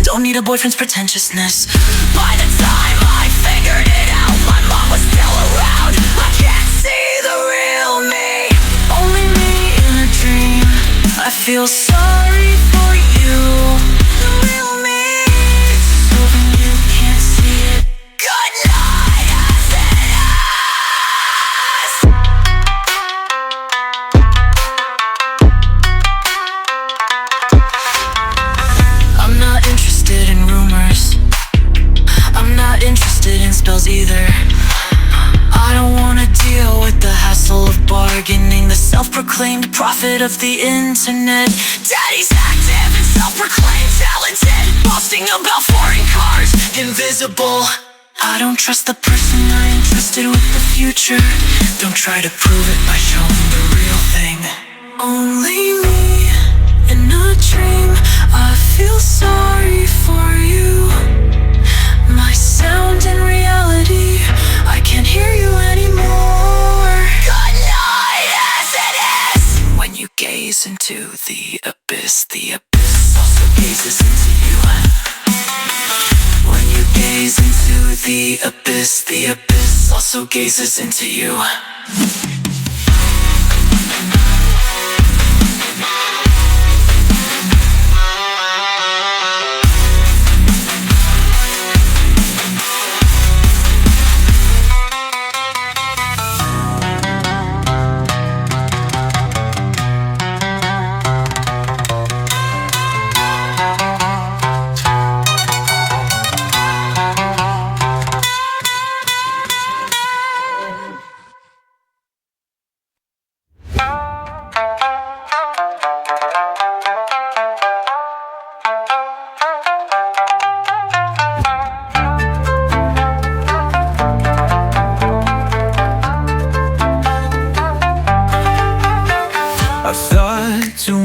Don't need a boyfriend's pretentiousness. By the time I figured it out, my mom was still around. I can't see the real me, only me in a dream. I feel sorry for you, the real me. It's over, you can't see it. Good night, as it is. I'm not interested in rumors, I'm not interested in spells either. I don't wanna deal with the hassle of bargaining, the self-proclaimed prophet of the internet. Daddy's active and self-proclaimed talented, boasting about foreign cars, invisible. I don't trust the person, I entrusted with the future. Don't try to prove it by showing the real thing. Only me in a dream, I feel sorry for you. My sound in reality, I can't hear you anymore. Good night, as it is. When you gaze into the abyss also gazes into you. When you gaze into the abyss also gazes into you.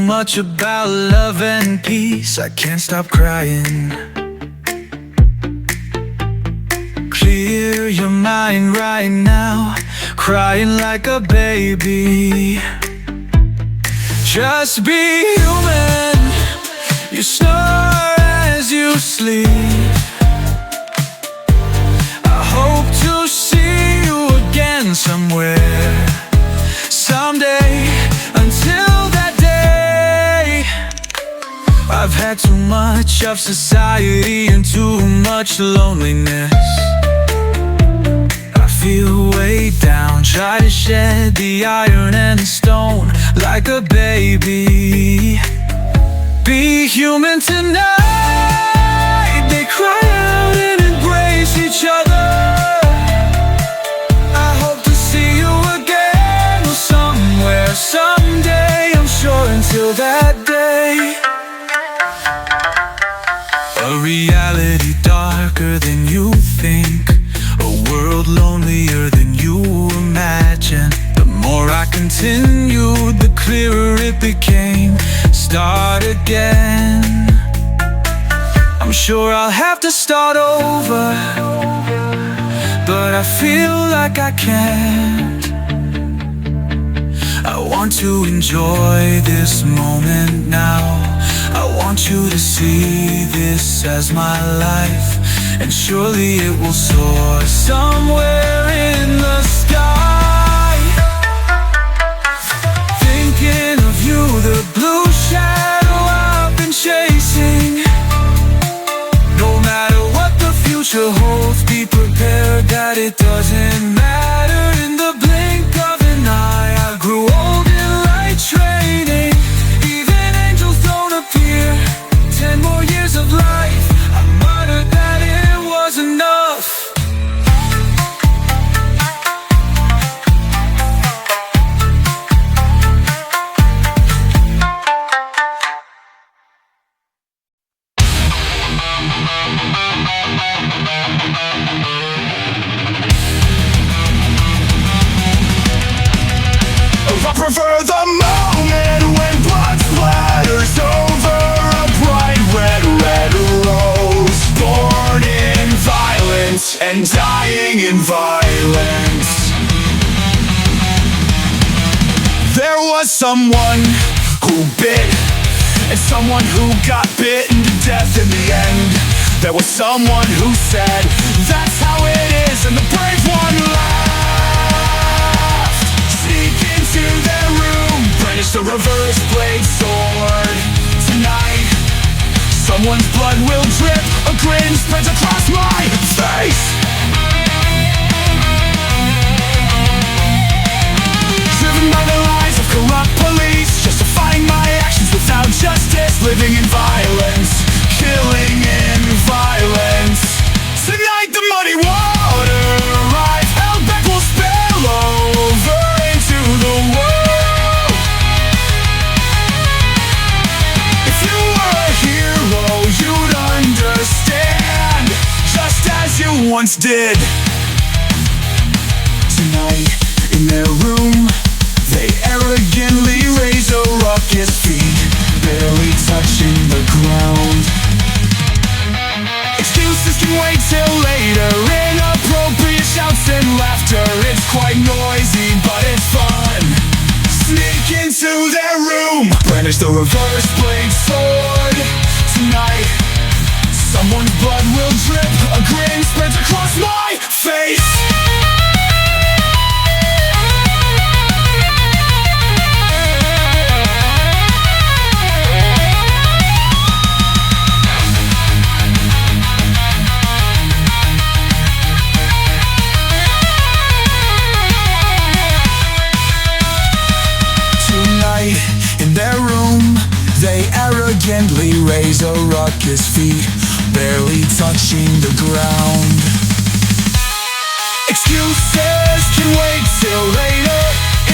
Much about love and peace, I can't stop crying. Clear your mind right now, crying like a baby. Just be human, you snore as you sleep. I hope to see you again somewhere, someday. Until I've had too much of society and too much loneliness. I feel weighed down, try to shed the iron and the stone like a baby. Be human tonight, they cry out and embrace each other. I hope to see you again somewhere, someday, I'm sure. Until that day, a reality darker than you think, a world lonelier than you imagine. The more I continued, the clearer it became. Start again. I'm sure I'll have to start over, but I feel like I can't. I want to enjoy this moment now. I want you to see this as my life, and surely it will soar somewhere in the sky. Thinking of you, the blue shadow I've been chasing. No matter what the future holds, be prepared that it doesn't matter. In the blink of an eye, I grew old in light training. 10 more years of life, I muttered that it was enough. I prefer the moment when blood splatters over a bright red rose. Born in violence and dying in violence. There was someone who bit and someone who got bitten to death in the end. There was someone who said, that's how it is, and the brave one laughed. Sneak into their room, brandish the reverse blade sword. Tonight, someone's blood will drip, a grin spreads across my face. Driven by the lies of corrupt police, justifying my actions without justice, living in violence, killing in violence. Tonight the muddy water I've held back will spill over into the world. If you were a hero, you'd understand, just as you once did. Tonight, in their room, they arrogantly raise a ruckus, feet barely touching the ground. Excuses can wait till later, inappropriate shouts and laughter. It's quite noisy, but it's fun. Sneak into their room, brandish the reverse blade sword. Tonight, someone's blood will drip, a grin spreads across my face. In their room, they arrogantly raise a ruckus, feet barely touching the ground. Excuses can wait till later,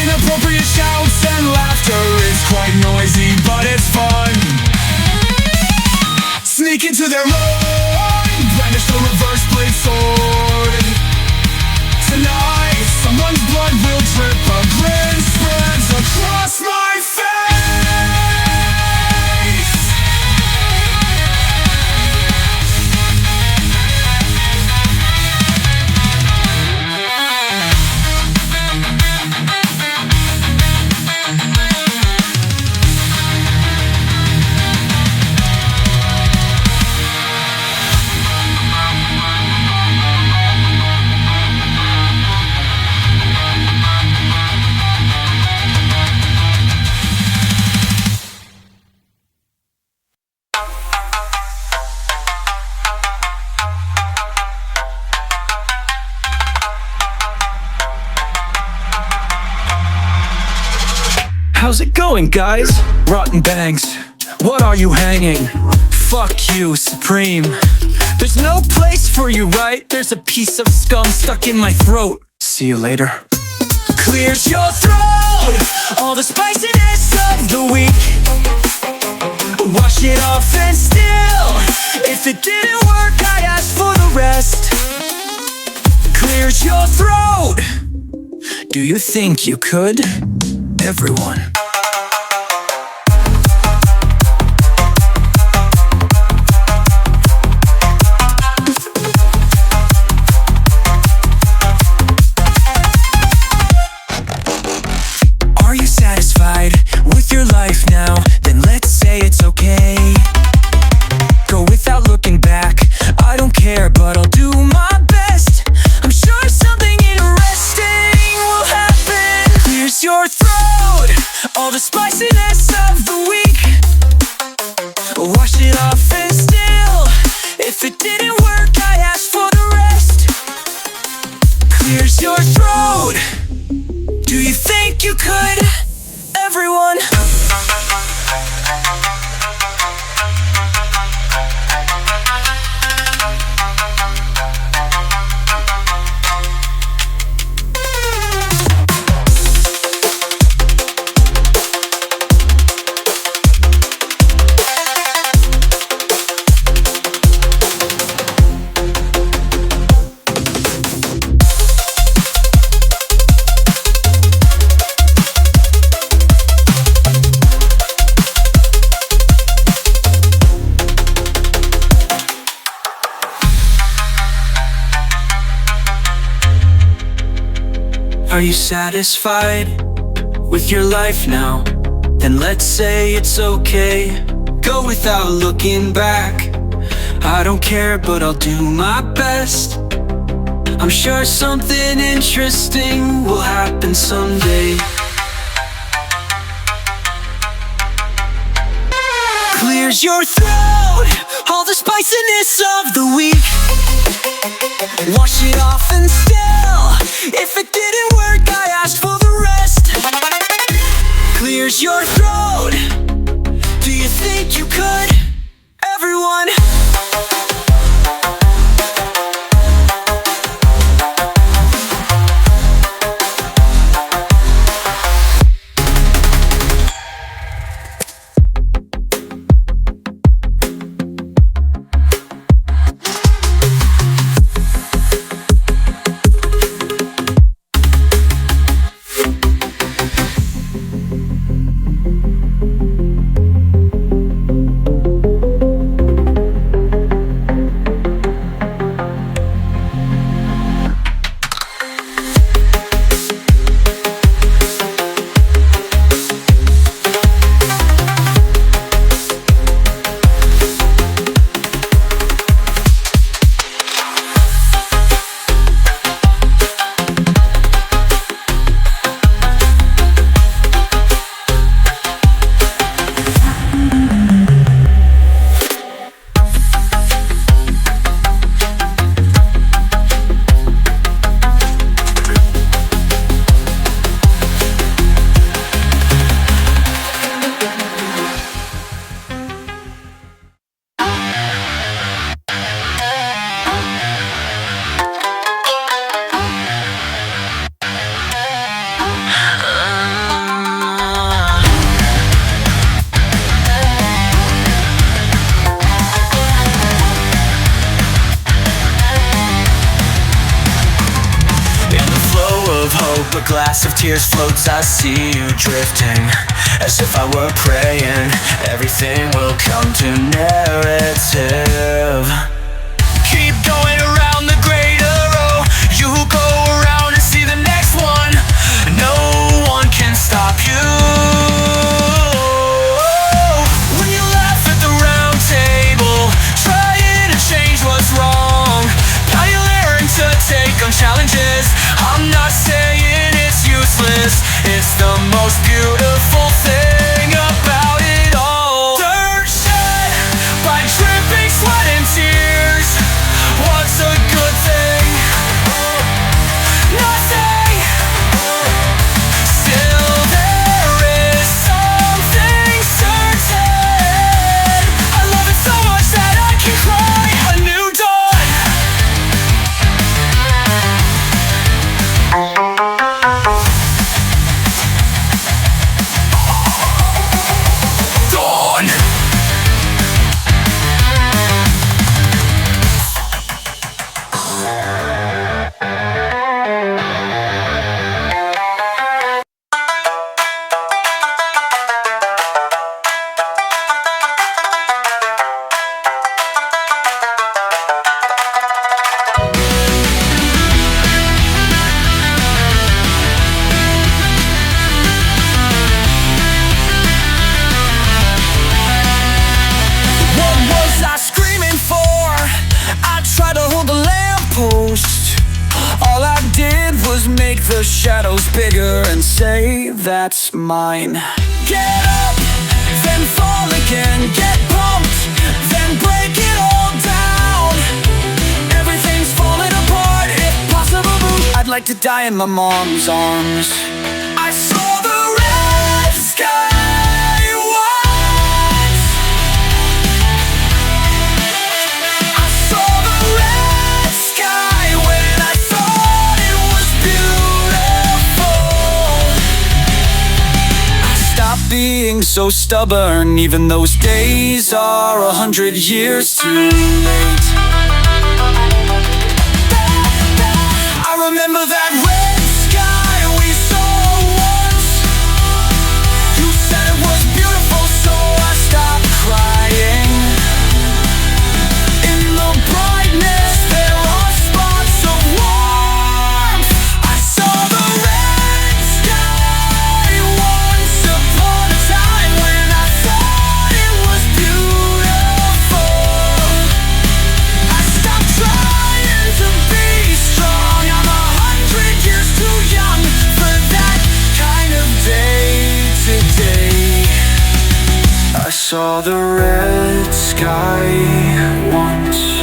inappropriate shouts and laughter. It's quite noisy, but it's fun. Sneak into their room, brandish the reverse blade sword. Tonight, someone's blood will drip, a grin spreads across my face. How's it going, guys? Rotten bags, what are you hanging? Fuck you, Supreme. There's no place for you, right? There's a piece of scum stuck in my throat. See you later. Clears your throat, all the spiciness of the week. Wash it off and still, if it didn't work, I asked for the rest. Clears your throat. Do you think you could? Everyone. Are you satisfied with your life now? Then let's say it's okay. Go without looking back, I don't care, but I'll do my best. I'm sure something interesting will happen. Clears your throat, all the spiciness of the week. Wash it off and still, if it didn't work, I asked for the rest. Clears your throat. Do you think you could? Everyone. Are you satisfied with your life now? Then let's say it's okay. Go without looking back. I don't care, but I'll do my best. I'm sure something interesting will happen someday. Clears your throat, all the spiciness of the week. Wash it off and still, if it didn't work, I asked for the rest. Clears your throat, do you think you could? Everyone. A glass of tears floats, I see you drifting, as if I were praying everything will come to narrative. Keep going around the great arrow, you go around and see the next one. No one can stop you. When you laugh at the round table, trying to change what's wrong, now you learn to take on challenges. I'm not saying it's useless, it's the most beautiful thing about it all. Dirt shed by dripping sweat and tears. What's a good thing? Nothing. Still there is something certain. I love it so much that I can cry a new dawn. All I did was make the shadows bigger and say, that's mine. Get up, then fall again. Get bumped, then break it all down. Everything's falling apart, if possible. I'd like to die in my mom's arms. I saw the red sky. Being so stubborn, even those days are 100 years too late. I remember that red sky we saw once. You said it was beautiful, so I stopped crying. In the brightness there are spots of warmth. I saw the red sky once upon a time when I thought it was beautiful. saw the red sky once.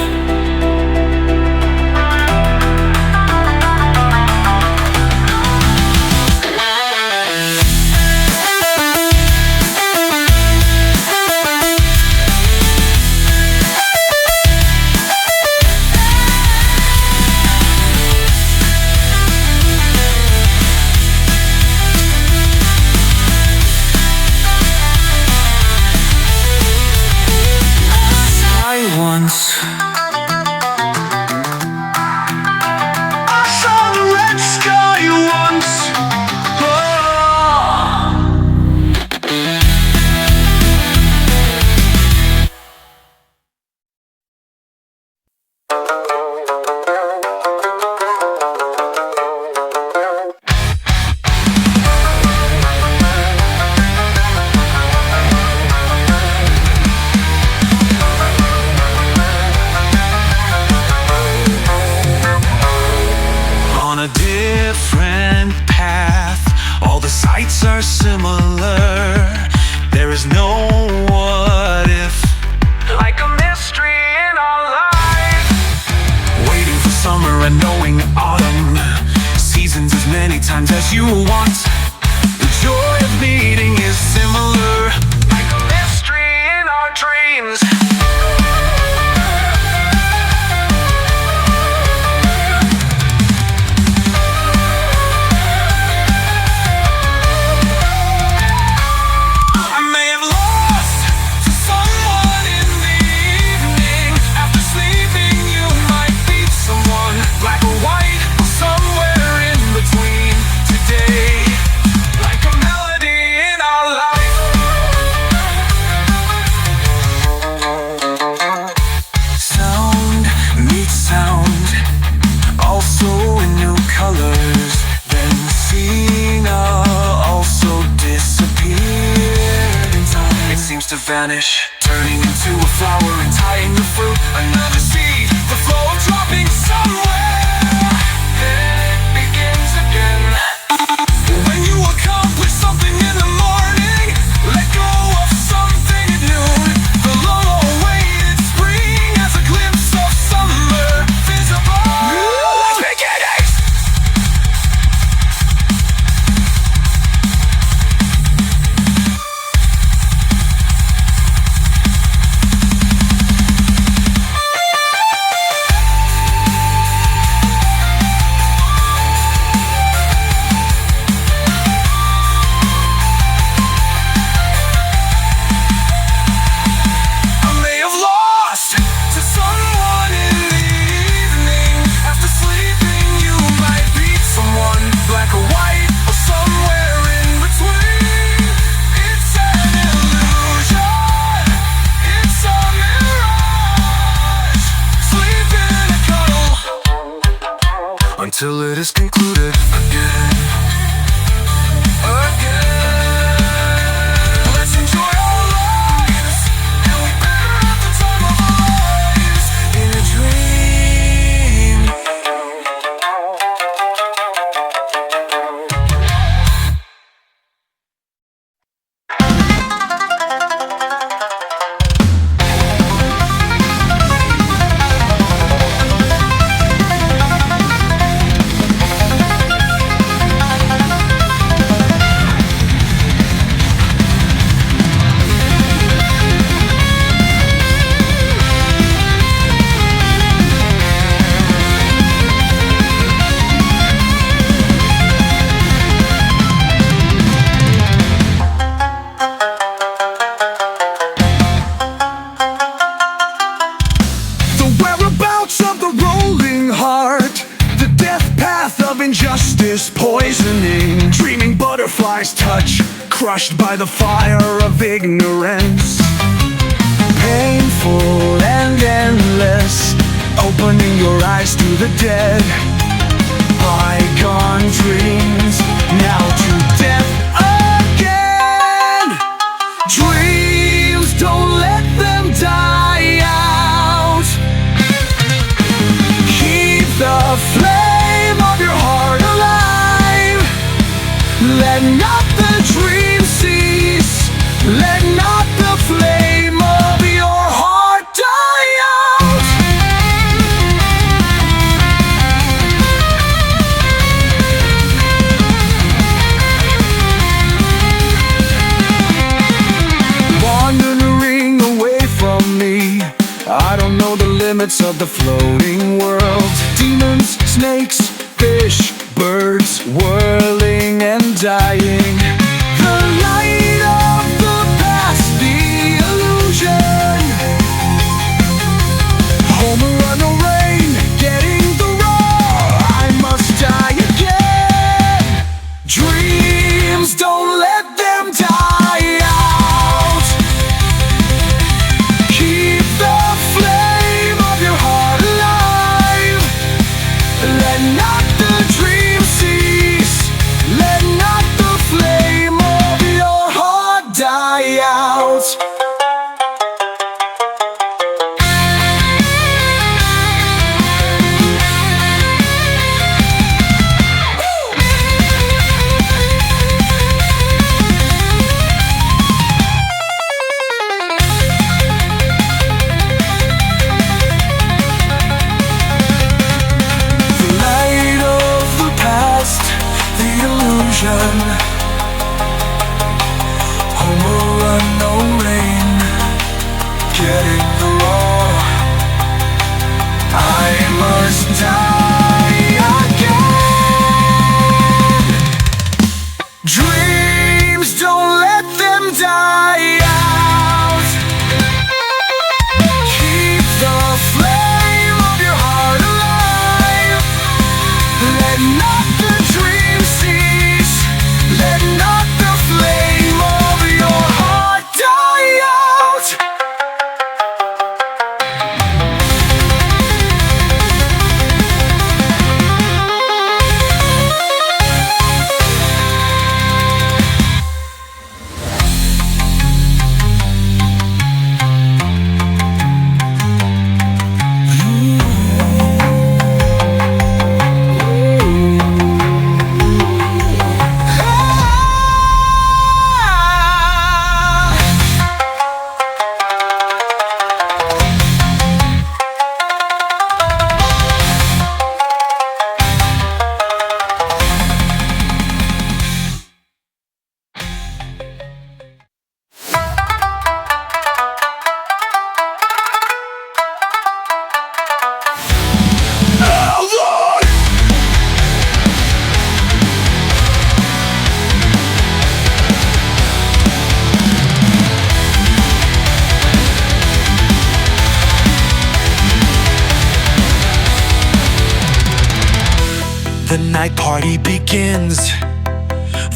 Different path, all the sights are similar. There is no what if, like a mystery in our life. Waiting for summer and knowing autumn, seasons as many times as you want. The joy of meeting is similar, like a mystery in our dreams. To vanish, turning into a flower and tying the fruit. Another seed, the flow of dropping somewhere. It begins again. When you accomplish something in the morning, let go of something at noon. The long-awaited spring has a glimpse of summer visible. Let's begin it! Until it is concluded again. Let's enjoy our lives, and we better have the time of our lives in a dream. Injustice poisoning, dreaming butterflies touch, crushed by the fire of ignorance. Painful and endless, opening your eyes to the dead. Bygone dreams, now to death again. Dreams, don't let them die out. Keep the flame of your heart alive. Let not the dream cease. Let not the flame limits of the floating world. Demons, snakes, fish, birds, whirling and dying. The light of the past, the illusion. Home run, no rain, getting the roar. I must die again. Dreams, don't let them die out. Keep the flame of your heart alive. Let not the dream cease. Let not the flame of your heart die out. The light of the past, the illusion. Home run, no rain, getting the roar. I must die again. Dreams, don't let them die out. Keep the flame of your heart alive. Let not the dream cease. Let not the flame of your heart die out. The night party begins.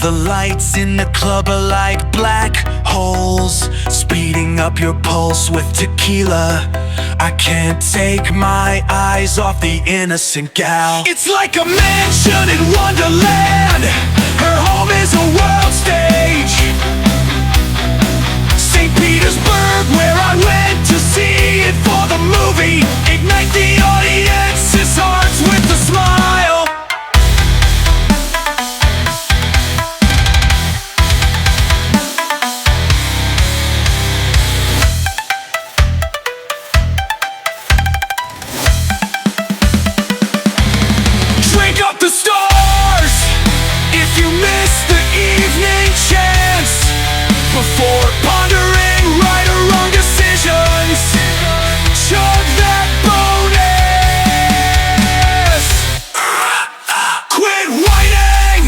The lights in the club are like black holes, speeding up your pulse with tequila. I can't take my eyes off the innocent gal. It's like a mansion in Wonderland. Her home is a world stage. St. Petersburg, where I went to see it for the movie. Ignite the audience's hearts with a smile. Drink up the stars if you miss the evening chance. Before pondering right or wrong decisions, chug that bonus. Quit whining,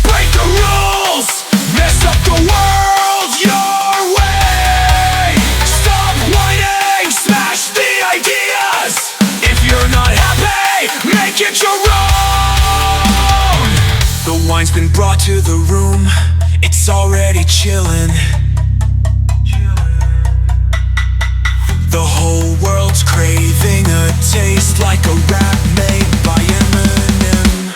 break the rules, mess up the world your way. Stop whining, smash the ideas. If you're not happy, make it your own. The wine's been brought to the room, it's already chillin'. The whole world's craving a taste like a rap made by Eminem.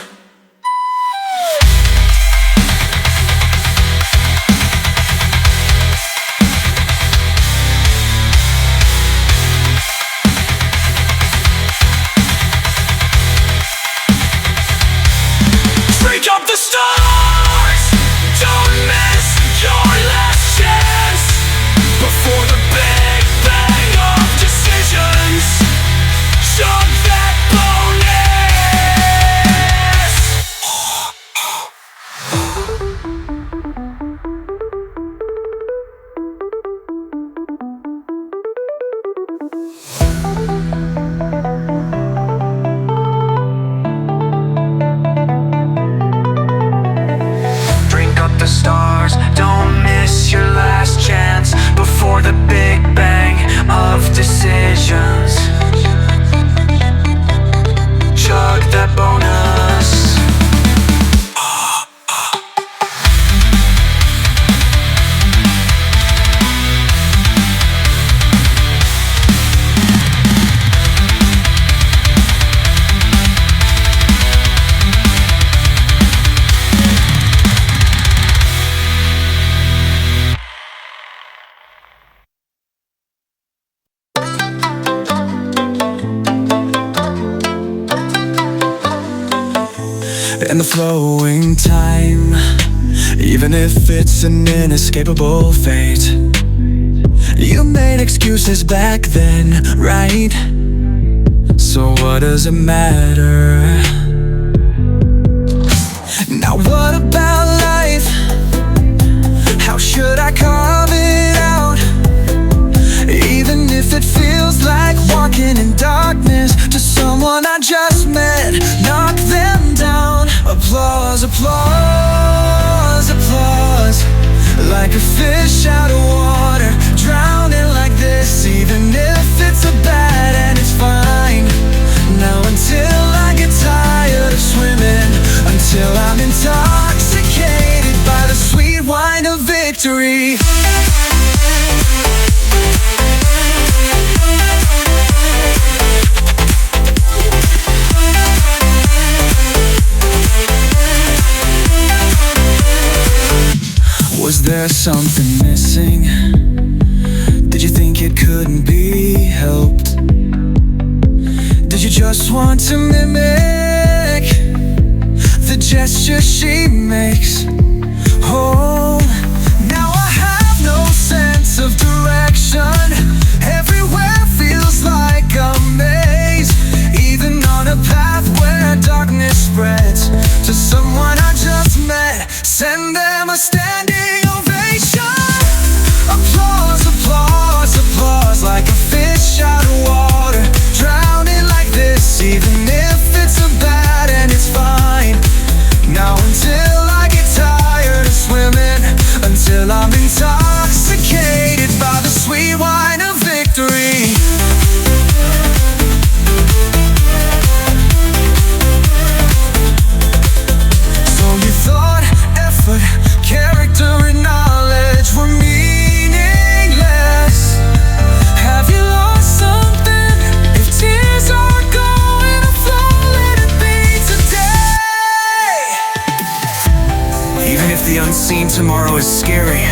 Drink up the stars, don't miss your last chance. Before the big bang of decisions, chug that bonus. for the big bang of decisions. Chug that bonus. And the flowing time, even if it's an inescapable fate. You made excuses back then, right? So what does it matter? Now what about life? How should I carve it out? Even if it feels like walking in darkness to someone I just met, knock them down. Applause, applause, applause. Like a fish out of water, drowning like this. Even if it's a bad and it's fine. Now until I get tired of swimming, until I'm intoxicated by the sweet wine of victory. Was there something missing? Did you think it couldn't be helped? Did you just want to mimic the gesture she makes? Oh, now I have no sense of direction. Everywhere feels like a maze, even on a path where darkness spreads. To someone I just met, send them a standing ovation. Applause, applause, applause. Like a fish out of water, drowning like this. Even if it's a bad and it's fine. Now until I get tired of swimming, until I'm intoxicated by the sweet wine of victory. So you thought effort, character and knowledge were meaningless. Have you lost something? If tears are going to flow, let it be today. Even if the unseen tomorrow is scary,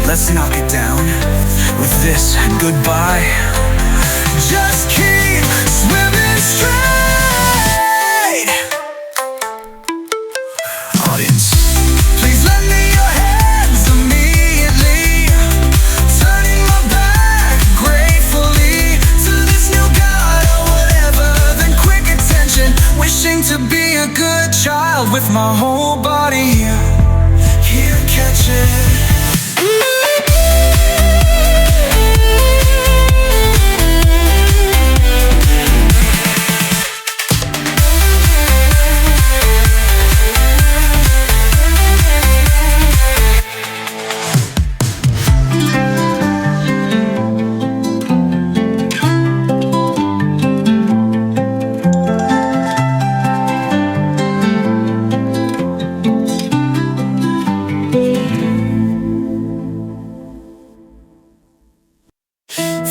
let's knock it down with this goodbye. Just keep swimming straight. Audience, please lend me your hands immediately. Turning my back gratefully to this new god or whatever. Then quick attention, wishing to be a good child with my whole body here. Here, catch it.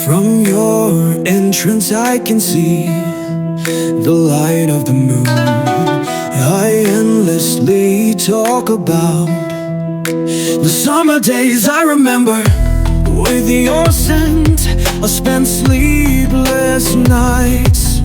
From your entrance I can see the light of the moon. I endlessly talk about the summer days I remember. With your scent, I spent sleepless nights.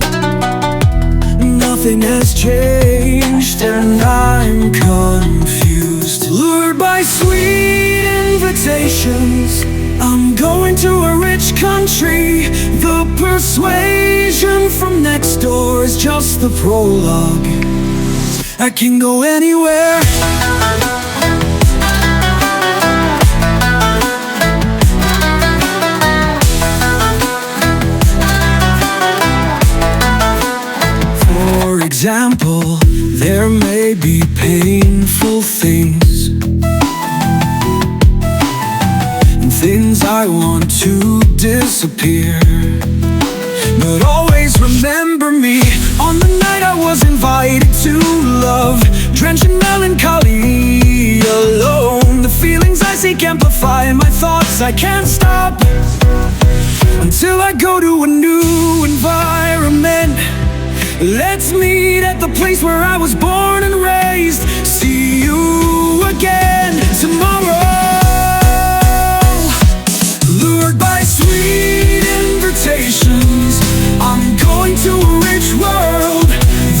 Nothing has changed and I'm confused. Lured by sweet invitations, I'm going to a rich country. The persuasion from next door is just the prologue. I can go anywhere. For example, there may be painful things, things I want to to disappear. But always remember me on the night I was invited to love, drenched in melancholy, alone. The feelings I seek amplify my thoughts, I can't stop until I go to a new environment. Let's meet at the place where I was born and raised. See you again tomorrow. Lured by sweet invitations, I'm going to a rich world.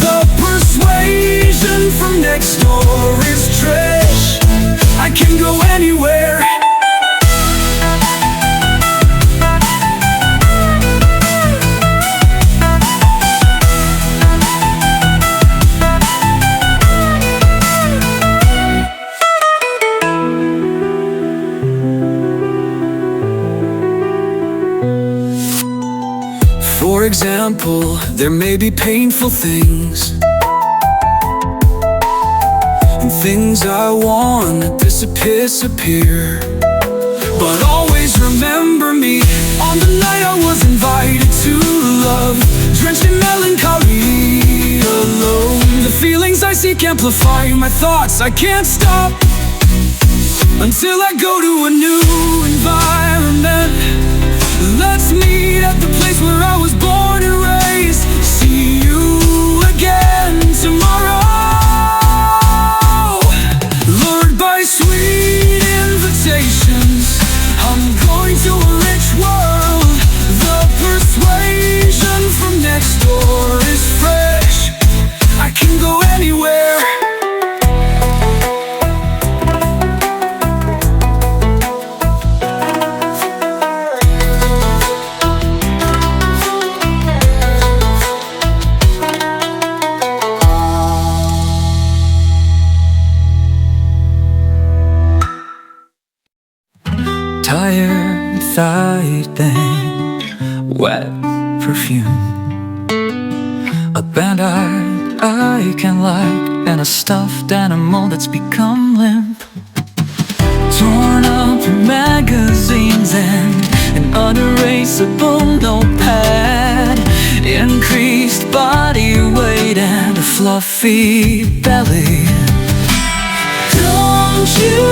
The persuasion from next door is trash. I can go anywhere. For example, there may be painful things and things I want to disappear. But always remember me on the night I was invited to love, drenched in melancholy, alone. The feelings I seek amplify my thoughts, I can't stop until I go to a new environment. Let's meet at the place where I was born and raised. See you again tomorrow. Lured by sweet invitations, I'm going to a rich world. The persuasion from next door is fresh. I can go anywhere. Tired, thight thing, wet perfume, a band I can like, and a stuffed animal that's become limp. Torn up magazines and an unerasable notepad, increased body weight and a fluffy belly. Don't you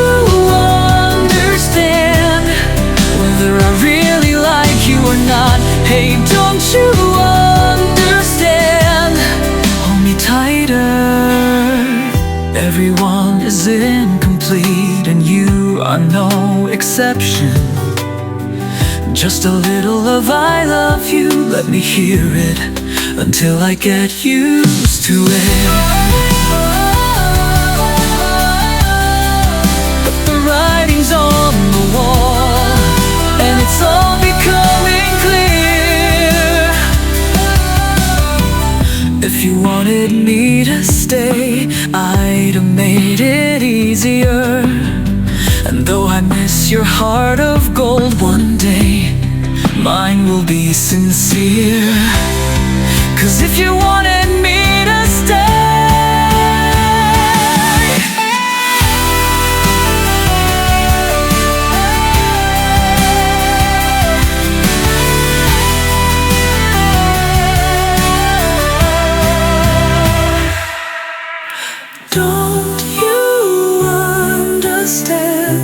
understand whether I really like you or not? Hey, don't you understand? Hold me tighter. Everyone is incomplete and you are no exception. Just a little of I love you, let me hear it until I get used to it. On the wall, and it's all becoming clear. If you wanted me to stay, I'd have made it easier. And though I miss your heart of gold, one day mine will be sincere. 'Cause if you wanted me to stay, don't you understand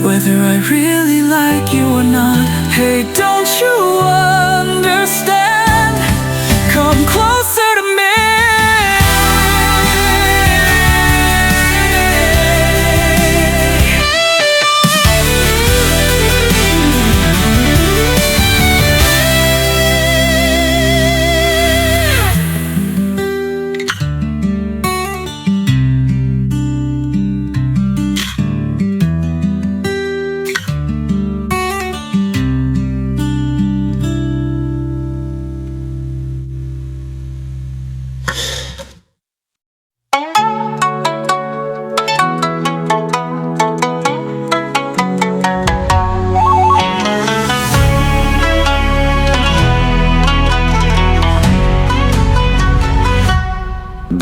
whether I really like you or not? Hey, don't you understand? Come closer to me.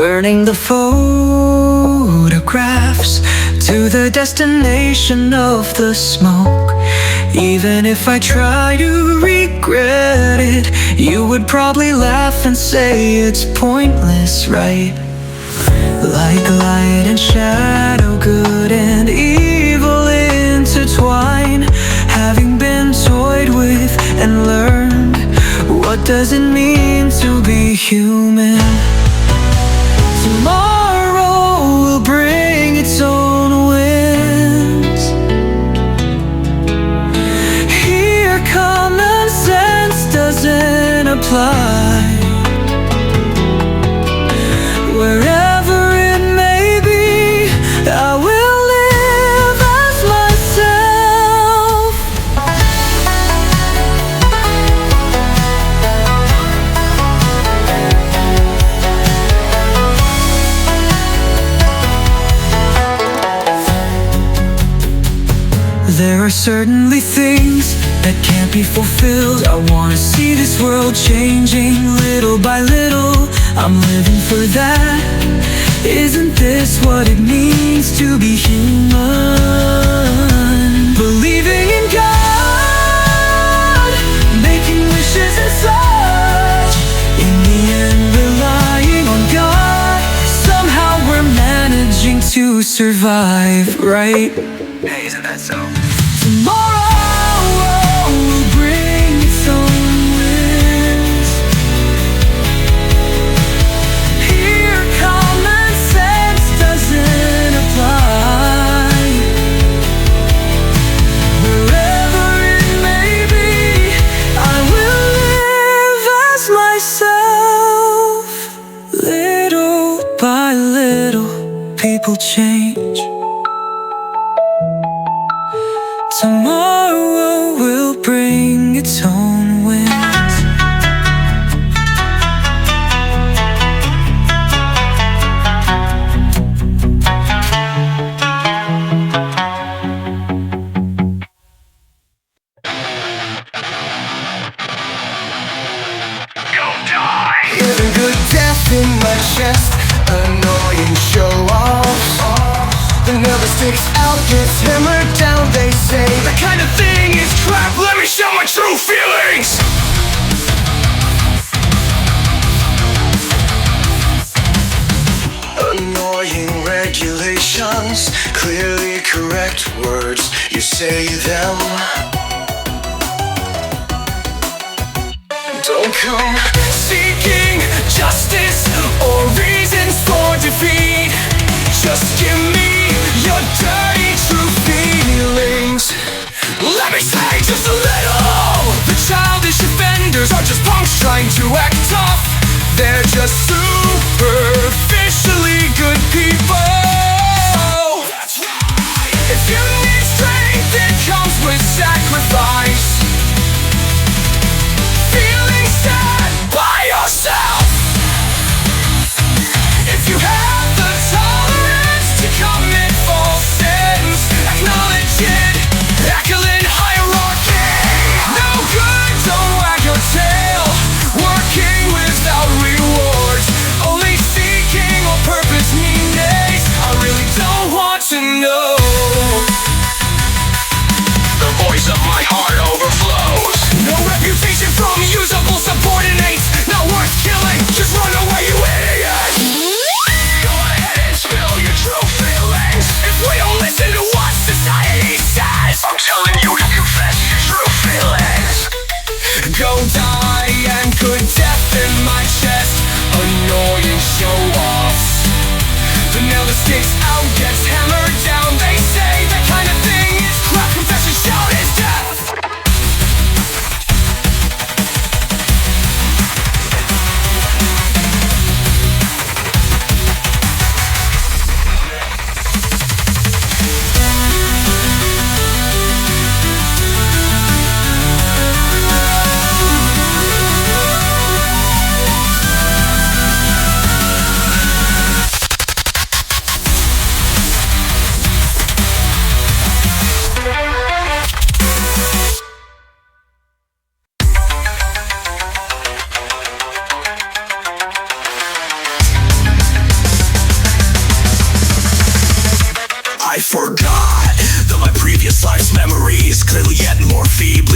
Burning the photographs to the destination of the smoke. Even if I try to regret it, you would probably laugh and say it's pointless, right? Like light and shadow, good and evil intertwine. Having been toyed with and learned, what does it mean to be human? Tomorrow will bring its own winds. Here common sense doesn't apply. Wherever it may be, I will live as myself. There are certainly things that can't be fulfilled. I wanna see this world changing little by little. I'm living for that. Isn't this what it means to be human? Believing in God, making wishes and such. In the end, relying on God. Somehow we're managing to survive, right? Hey, isn't that so? Tomorrow will bring its own winds. Here common sense doesn't apply. Wherever it may be, I will live as myself. Little by little, people change. Tomorrow will bring its own winds. Living good death in my chest, annoying show-offs. The nervous sticks out, gets hammered down, they say that kind of thing is crap, let me show my true feelings. Annoying regulations, clearly correct words, you say them. Don't come seeking justice or reasons for defeat. Just give me your dirty true feelings. Let me say just a little. The childish offenders are just punks trying to act tough. They're just superficially good people. That's right. If you need strength, it comes with sacrifice. Feeling sad by yourself. If you have the tolerance to commit false sins, acknowledge it, accolade hierarchy. No good, don't wag your tail. Working without rewards, only seeking or purpose needs. I really don't want to know. The voice of my heart overflows. No reputation from usable subordinates. Not worth killing, just run away, you idiot. Go ahead and spill your true feelings. If we don't listen to what society says, I'm telling you to confess your true feelings. Go die and good death in my chest. Annoying show-offs. The nail that sticks out gets hammered down. They say that kind of thing is crap. Confession shout is death.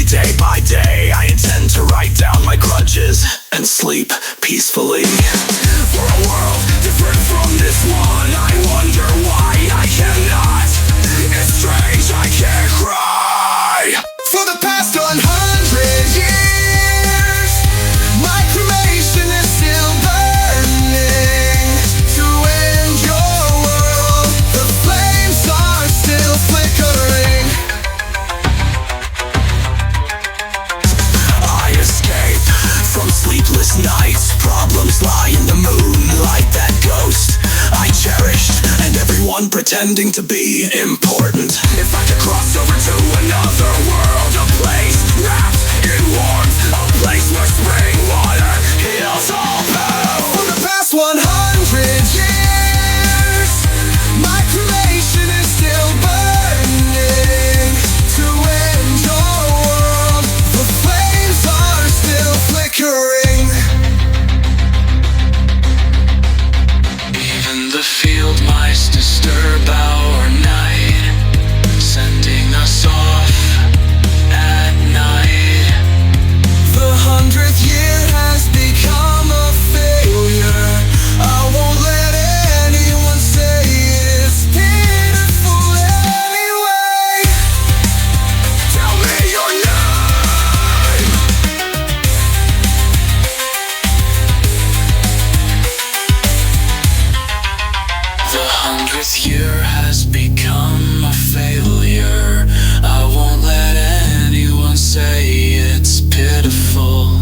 day by day I intend to write down my grudges and sleep peacefully. For a world different from this one, I wonder why I cannot. It's strange, I can't cry. For the past 100 years, my cremation is still burning. To end your world, the flames are still flickering. I escape from sleepless nights. Problems lie in the moonlight, that ghost I cherished, and everyone pretending to be important. If I could cross over to another world, a place wrapped in warmth, a place where spring water heals all pain. For the past 100 years, my cremation is still burning. To end your world, the flames are still flickering. Even the field mice disturb our night, sending us off at night. The 100th year has become a failure. I won't let anyone say it's pitiful anyway. Tell me your name. The 100th year has become a failure. I won't let anyone say it's pitiful